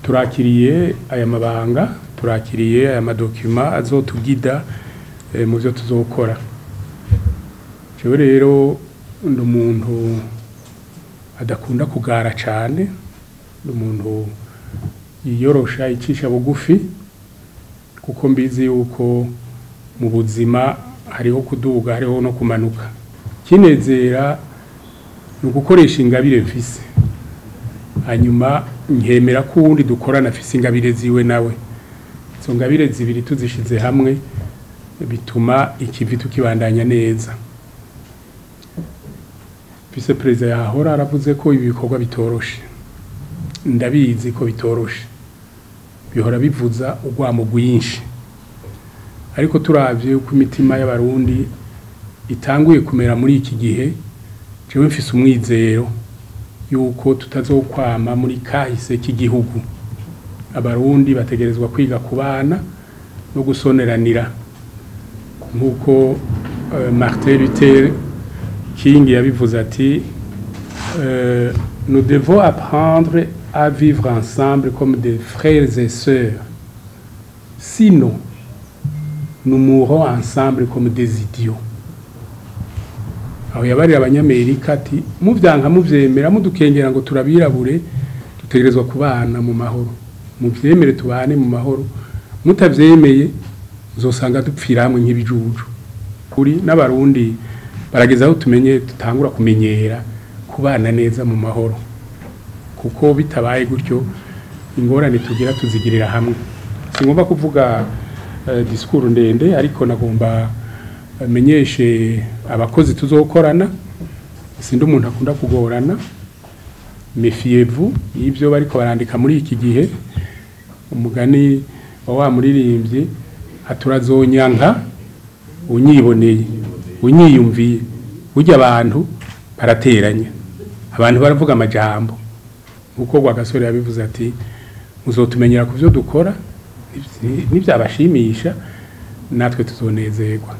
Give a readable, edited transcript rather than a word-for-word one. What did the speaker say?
turakiriye aya mabanga, turakiriye aya madokima azotugida mu byo tuzokora. Jewe rero ndi umuntu adakunda kugara cyane, ndi umuntu yiyorosha icisha bugufi, kuko mbizi yuko mu buzima hariho kuduga hariho no kumanuka. Kinezera ni ugukoresha ingabire mfise, hanyuma nkemera ko uwundi dukorana afise ingabire ziwe nawe. Izo ngabire zibiri tuzishize hamwe bituma ikivi tukibandanya neza. Vice President yahora aravuze ko ibi bikorwa bitoroshe, ndabizi ko bitoroshe, bihora bivuza urwamo rwinshi, ariko turavye uko imitima y'abarundi itanguye kumera muri iki gihe, jewe mfise umwizero yuko tutazokwama muri kahise k'igihugu. Abarundi bategerezwa kwiga kubana no gusoneranira, nkuko Martin Luther King yabivuze ati nous devons apprendre à vivre ensemble comme des frères et sœurs, sinon nous mourrons ensemble comme des idiots. Aho yabarira abanyamerika ati muvyanka muvyemera mudukengera ngo turabirabure, dutegerezwa kubana mu mahoro. Muvyemere tubane mu mahoro, mutavyemeye uzosanga dupfira hamwe nk'ibijuju. Kuri n'abarundi barageza aho tumenye tutangura kumenyera kubana neza mu mahoro, kuko bitabaye gutyo ingorane tugira tuzigirira hamwe. Singomba kuvuga discours ndende, ariko nagomba menyeshe abakozi tuzokorana. Sindi umuntu akunda kugorana, méfiez-vous y'ivyo bariko barandika muri iki gihe. Umugani wa muririmbye aturazonyanka unyiboneye unyiyumviye. Burya abantu barateranya, abantu baravuga amajambo, uko Rwagasore yabivuze ati muzotumenyera ku byo dukora, nivyabashimisha natwe tuzonezerwa.